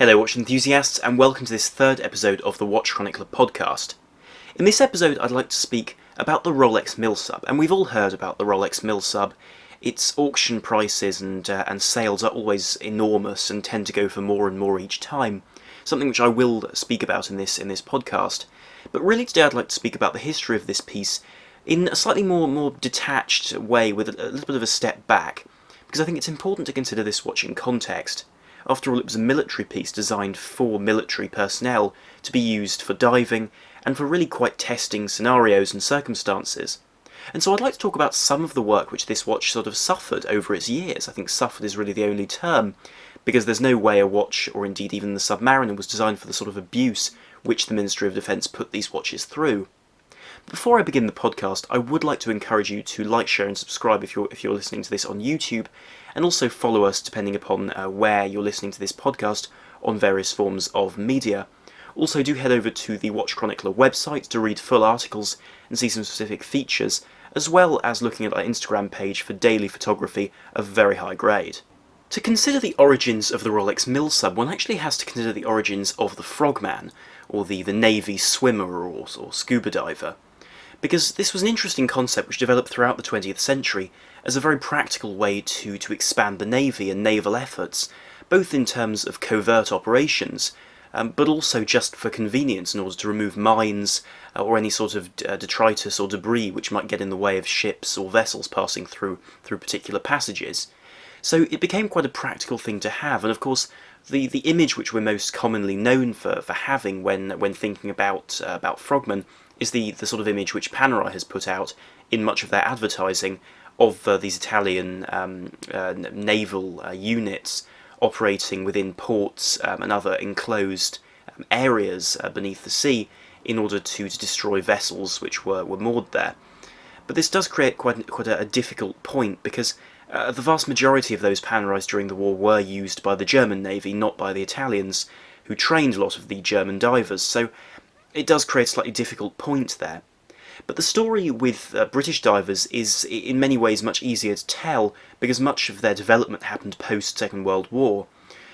Hello watch enthusiasts, and welcome to this third episode of the Watch Chronicler podcast. In this episode I'd like to speak about the Rolex Milsub, and we've all heard about the Rolex Milsub. Its auction prices and sales are always enormous and tend to go for more and more each time, something which I will speak about in this podcast. But really today I'd like to speak about the history of this piece in a slightly more detached way, with a little bit of a step back, because I think it's important to consider this watch in context. After all, it was a military piece designed for military personnel to be used for diving and for really quite testing scenarios and circumstances. And so I'd like to talk about some of the work which this watch sort of suffered over its years. I think suffered is really the only term, because there's no way a watch, or indeed even the Submariner, was designed for the sort of abuse which the Ministry of Defence put these watches through. Before I begin the podcast, I would like to encourage you to like, share and subscribe if you're listening to this on YouTube, and also follow us depending upon where you're listening to this podcast on various forms of media. Also do head over to the Watch Chronicler website to read full articles and see some specific features, as well as looking at our Instagram page for daily photography of very high grade. To consider the origins of the Rolex Milsub, one actually has to consider the origins of the frogman, or the Navy swimmer or scuba diver, because this was an interesting concept which developed throughout the 20th century as a very practical way to expand the Navy and naval efforts, both in terms of covert operations, but also just for convenience in order to remove mines or any sort of detritus or debris which might get in the way of ships or vessels passing through particular passages. So it became quite a practical thing to have, and of course the image which we're most commonly known for having when thinking about frogmen is the sort of image which Panerai has put out in much of their advertising of these Italian naval units operating within ports and other enclosed areas beneath the sea in order to destroy vessels which were moored there. But this does create quite a difficult point, because the vast majority of those Panerais during the war were used by the German Navy, not by the Italians, who trained a lot of the German divers, so it does create a slightly difficult point there. But the story with British divers is in many ways much easier to tell, because much of their development happened post-Second World War,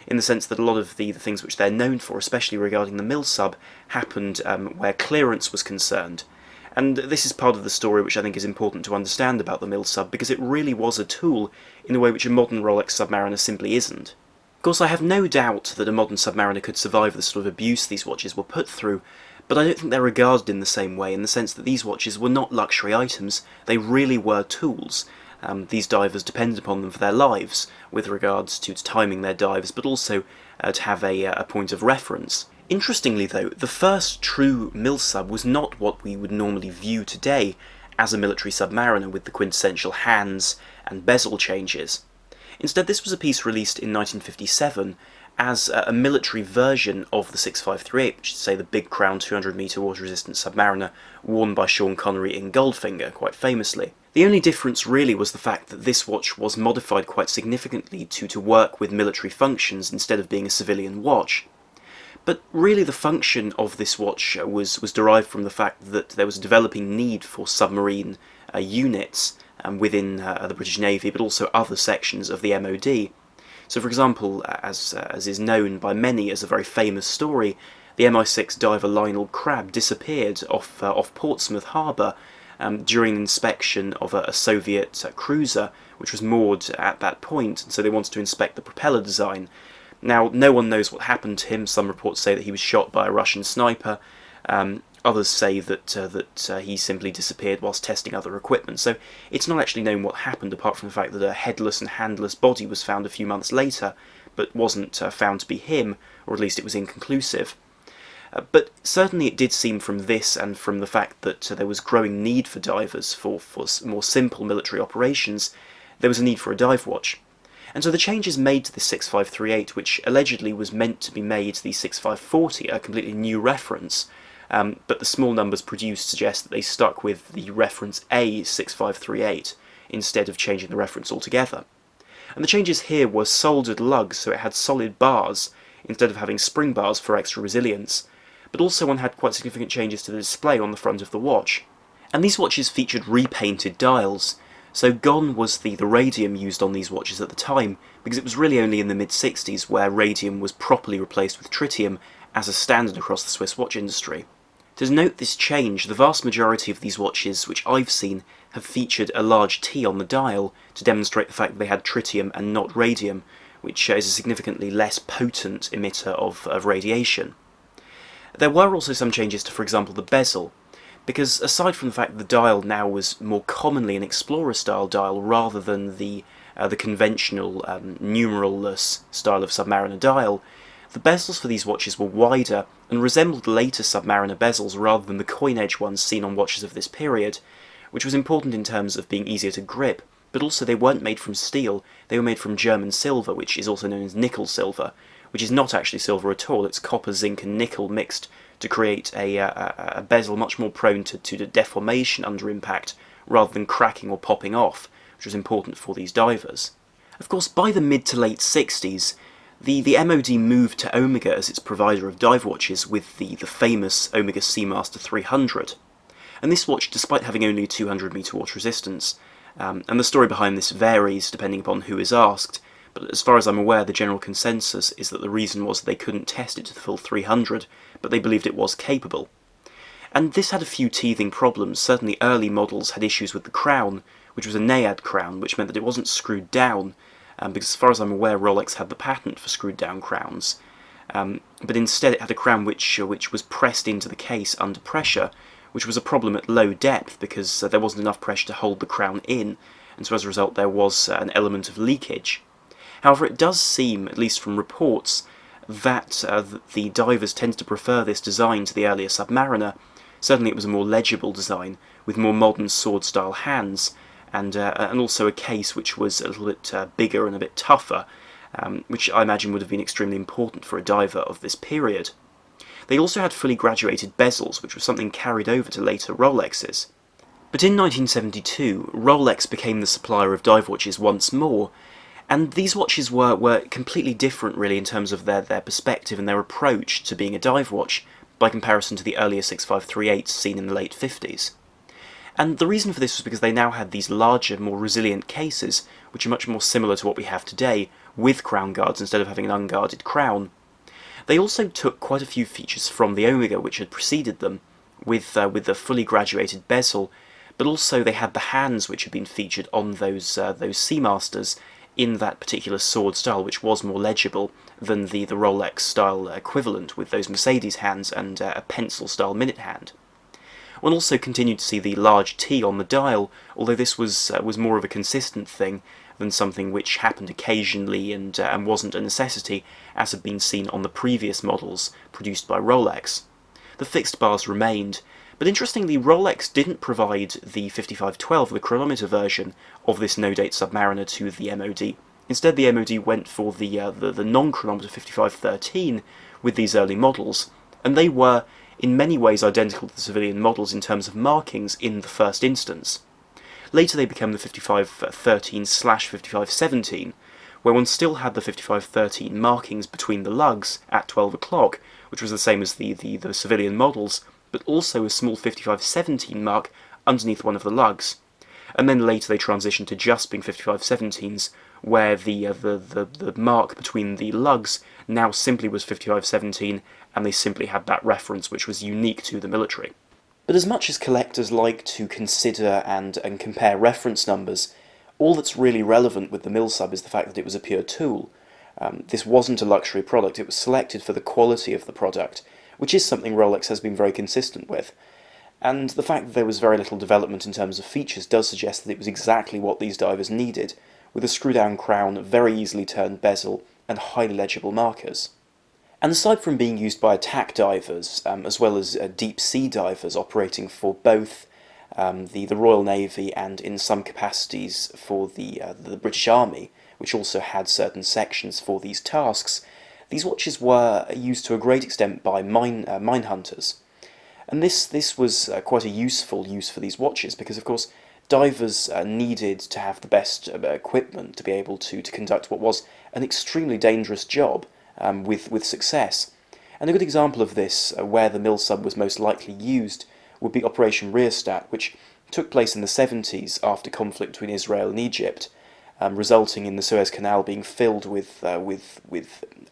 in the sense that a lot of the things which they're known for, especially regarding the Milsub, happened where clearance was concerned. And this is part of the story which I think is important to understand about the Milsub, because it really was a tool in a way which a modern Rolex Submariner simply isn't. Of course, I have no doubt that a modern Submariner could survive the sort of abuse these watches were put through, but I don't think they're regarded in the same way, in the sense that these watches were not luxury items, they really were tools. These divers depended upon them for their lives, with regards to timing their dives, but also to have a point of reference. Interestingly though, the first true Milsub was not what we would normally view today as a military submariner with the quintessential hands and bezel changes. Instead, this was a piece released in 1957 as a military version of the 6538, which is, say, the big crown 200-metre water-resistant submariner worn by Sean Connery in Goldfinger, quite famously. The only difference really was the fact that this watch was modified quite significantly to work with military functions instead of being a civilian watch. But really the function of this watch was derived from the fact that there was a developing need for submarine units within the British Navy, but also other sections of the MOD. So, for example, as is known by many as a very famous story, the MI6 diver Lionel Crabb disappeared off Portsmouth Harbour during inspection of a Soviet cruiser, which was moored at that point, and so they wanted to inspect the propeller design. Now, no one knows what happened to him. Some reports say that he was shot by a Russian sniper. Others say that he simply disappeared whilst testing other equipment. So it's not actually known what happened, apart from the fact that a headless and handless body was found a few months later, but wasn't found to be him, or at least it was inconclusive. But certainly it did seem from this, and from the fact that there was growing need for divers for more simple military operations, there was a need for a dive watch. And so the changes made to the 6538, which allegedly was meant to be made the 6540, a completely new reference, but the small numbers produced suggest that they stuck with the reference A6538 instead of changing the reference altogether. And the changes here were soldered lugs, so it had solid bars instead of having spring bars for extra resilience, but also one had quite significant changes to the display on the front of the watch. And these watches featured repainted dials, So gone was the radium used on these watches at the time, because it was really only in the mid-60s where radium was properly replaced with tritium as a standard across the Swiss watch industry. To note this change, the vast majority of these watches which I've seen have featured a large T on the dial to demonstrate the fact that they had tritium and not radium, which is a significantly less potent emitter of radiation. There were also some changes to, for example, the bezel, because aside from the fact that the dial now was more commonly an Explorer-style dial rather than the conventional numeral-less style of Submariner dial, the bezels for these watches were wider and resembled later Submariner bezels rather than the coin-edge ones seen on watches of this period, which was important in terms of being easier to grip, but also they weren't made from steel, they were made from German silver, which is also known as nickel silver, which is not actually silver at all, it's copper, zinc and nickel mixed to create a bezel much more prone to deformation under impact rather than cracking or popping off, which was important for these divers. Of course, by the mid to late 60s, the MOD moved to Omega as its provider of dive watches with the famous Omega Seamaster 300. And this watch, despite having only a 200 metre water resistance, and the story behind this varies depending upon who is asked, but as far as I'm aware the general consensus is that the reason was they couldn't test it to the full 300, but they believed it was capable. And this had a few teething problems. Certainly early models had issues with the crown, which was a Naiad crown, which meant that it wasn't screwed down, because as far as I'm aware Rolex had the patent for screwed down crowns, but instead it had a crown which was pressed into the case under pressure, which was a problem at low depth because there wasn't enough pressure to hold the crown in, and so as a result there was an element of leakage. However, it does seem, at least from reports, that the divers tended to prefer this design to the earlier Submariner. Certainly it was a more legible design, with more modern sword-style hands, and also a case which was a little bit bigger and a bit tougher, which I imagine would have been extremely important for a diver of this period. They also had fully graduated bezels, which was something carried over to later Rolexes. But in 1972, Rolex became the supplier of dive watches once more, and these watches were completely different really in terms of their perspective and their approach to being a dive watch by comparison to the earlier 6538s seen in the late 50s. And the reason for this was because they now had these larger, more resilient cases, which are much more similar to what we have today, with crown guards instead of having an unguarded crown. They also took quite a few features from the Omega which had preceded them, with the fully graduated bezel, but also they had the hands which had been featured on those Seamasters in that particular sword style, which was more legible than the Rolex style equivalent with those Mercedes hands and a pencil style minute hand. One also continued to see the large T on the dial, although this was more of a consistent thing than something which happened occasionally and wasn't a necessity, as had been seen on the previous models produced by Rolex. The fixed bars remained, but interestingly Rolex didn't provide the 5512, the chronometer version, of this no-date Submariner to the MOD. Instead the MOD went for the non-chronometer 5513 with these early models, and they were in many ways identical to the civilian models in terms of markings in the first instance. Later they became the 5513/5517, where one still had the 5513 markings between the lugs at 12 o'clock, which was the same as the civilian models, but also a small 5517 mark underneath one of the lugs. And then later they transitioned to just being 5517s, where the mark between the lugs now simply was 5517, and they simply had that reference which was unique to the military. But as much as collectors like to consider and compare reference numbers, all that's really relevant with the Milsub is the fact that it was a pure tool. This wasn't a luxury product, it was selected for the quality of the product, which is something Rolex has been very consistent with. And the fact that there was very little development in terms of features does suggest that it was exactly what these divers needed, with a screw-down crown, very easily turned bezel, and highly legible markers. And aside from being used by attack divers, as well as deep-sea divers operating for both the Royal Navy and in some capacities for the British Army, which also had certain sections for these tasks, these watches were used to a great extent by mine hunters. And this was quite a useful use for these watches, because of course divers needed to have the best equipment to be able to conduct what was an extremely dangerous job with success. And a good example of this, where the Milsub was most likely used, would be Operation Rearstat, which took place in the 70s after conflict between Israel and Egypt, resulting in the Suez Canal being filled with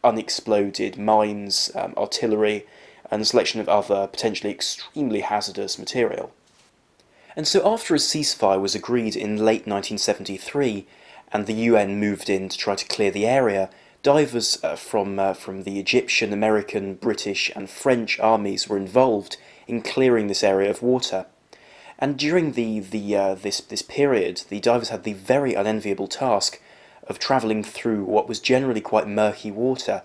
unexploded mines, artillery, and a selection of other potentially extremely hazardous material. And so after a ceasefire was agreed in late 1973, and the UN moved in to try to clear the area, divers from the Egyptian, American, British, and French armies were involved in clearing this area of water. And during this period, the divers had the very unenviable task of travelling through what was generally quite murky water,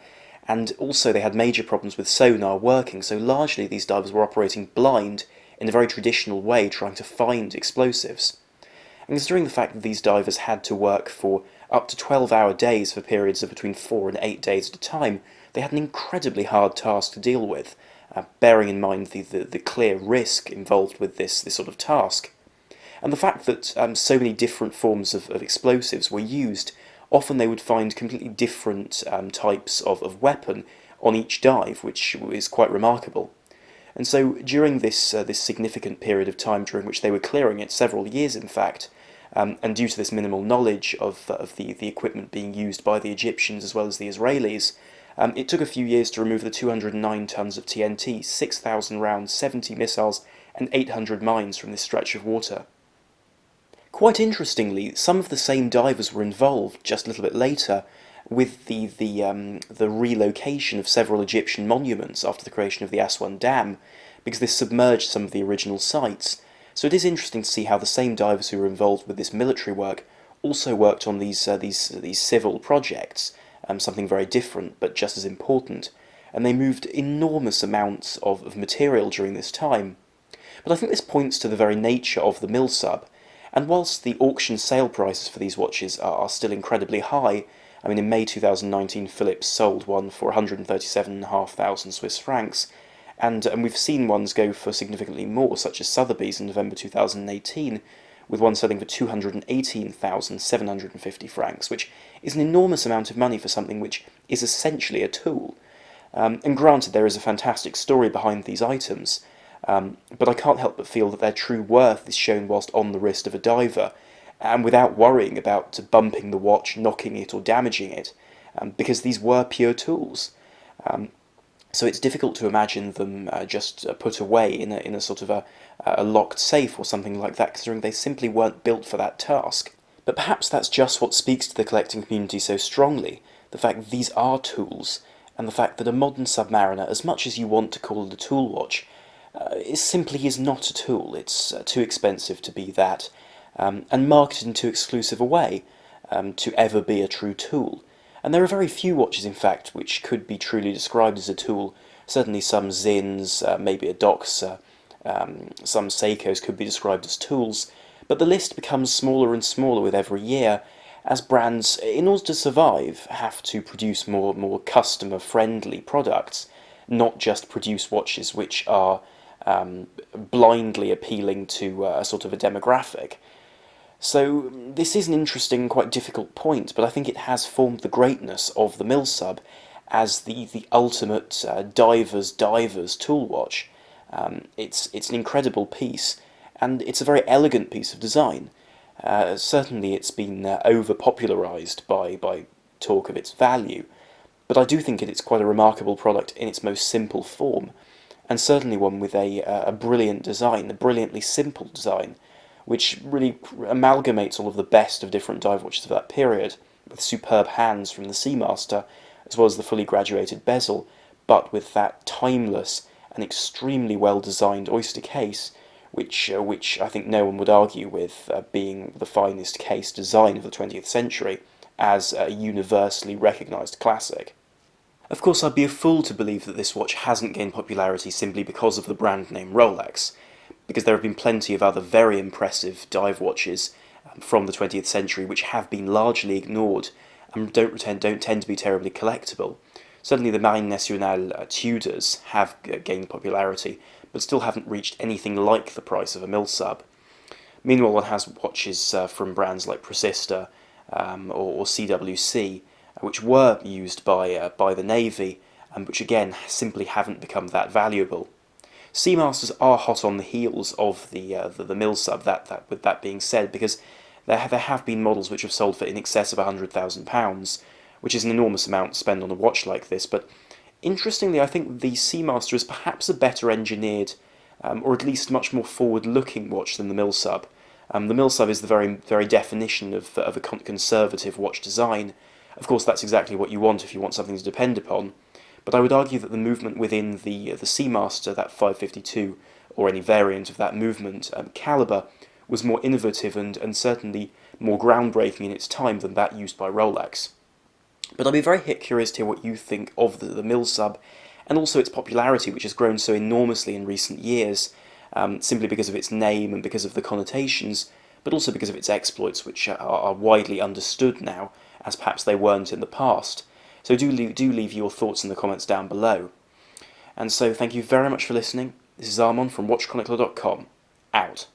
and also they had major problems with sonar working, so largely these divers were operating blind in a very traditional way, trying to find explosives. And considering the fact that these divers had to work for up to 12-hour days for periods of between 4 and 8 days at a time, they had an incredibly hard task to deal with, bearing in mind the clear risk involved with this sort of task. And the fact that so many different forms of explosives were used, often they would find completely different types of weapon on each dive, which is quite remarkable. And so during this significant period of time during which they were clearing it, several years in fact, and due to this minimal knowledge of the equipment being used by the Egyptians as well as the Israelis, it took a few years to remove the 209 tons of TNT, 6,000 rounds, 70 missiles, and 800 mines from this stretch of water. Quite interestingly, some of the same divers were involved just a little bit later with the relocation of several Egyptian monuments after the creation of the Aswan Dam, because this submerged some of the original sites. So it is interesting to see how the same divers who were involved with this military work also worked on these civil projects, something very different but just as important, and they moved enormous amounts of material during this time. But I think this points to the very nature of the Milsub, and whilst the auction sale prices for these watches are still incredibly high, I mean, in May 2019, Philips sold one for 137,500 Swiss francs, and we've seen ones go for significantly more, such as Sotheby's in November 2018, with one selling for 218,750 francs, which is an enormous amount of money for something which is essentially a tool. And granted, there is a fantastic story behind these items, but I can't help but feel that their true worth is shown whilst on the wrist of a diver, and without worrying about bumping the watch, knocking it, or damaging it, because these were pure tools. So it's difficult to imagine them just put away in a sort of a locked safe or something like that, considering they simply weren't built for that task. But perhaps that's just what speaks to the collecting community so strongly, the fact that these are tools, and the fact that a modern Submariner, as much as you want to call it a tool watch, it simply is not a tool. It's too expensive to be that, and marketed in too exclusive a way to ever be a true tool. And there are very few watches, in fact, which could be truly described as a tool. Certainly some Zins, maybe a Doxa, some Seikos could be described as tools, but the list becomes smaller and smaller with every year, as brands, in order to survive, have to produce more customer-friendly products, not just produce watches which are blindly appealing to a sort of a demographic. So this is an interesting, quite difficult point, but I think it has formed the greatness of the Milsub as the ultimate diver's tool watch. It's an incredible piece, and it's a very elegant piece of design. Certainly it's been over-popularised by talk of its value, but I do think it's quite a remarkable product in its most simple form, and certainly one with a brilliant design, a brilliantly simple design, which really amalgamates all of the best of different dive watches of that period, with superb hands from the Seamaster, as well as the fully graduated bezel, but with that timeless and extremely well-designed oyster case, which I think no one would argue with being the finest case design of the 20th century, as a universally recognised classic. Of course, I'd be a fool to believe that this watch hasn't gained popularity simply because of the brand name Rolex, because there have been plenty of other very impressive dive watches from the 20th century which have been largely ignored and don't tend to be terribly collectible. Certainly the Marine Nationale Tudors have gained popularity, but still haven't reached anything like the price of a Milsub. Meanwhile, one has watches from brands like Precista or CWC, which were used by the Navy, and which again simply haven't become that valuable. Seamasters are hot on the heels of the Milsub. With that being said, because there have been models which have sold for in excess of £100,000, which is an enormous amount to spend on a watch like this. But interestingly, I think the Seamaster is perhaps a better engineered, or at least much more forward-looking watch than the Milsub. The Milsub is the very definition of a conservative watch design. Of course, that's exactly what you want if you want something to depend upon. But I would argue that the movement within the Seamaster, that 552, or any variant of that movement caliber, was more innovative and certainly more groundbreaking in its time than that used by Rolex. But I'd be very curious to hear what you think of the Milsub, and also its popularity, which has grown so enormously in recent years, simply because of its name and because of the connotations, but also because of its exploits, which are widely understood now, as perhaps they weren't in the past. So do leave your thoughts in the comments down below. And so thank you very much for listening. This is Armon from WatchChronicler.com. Out.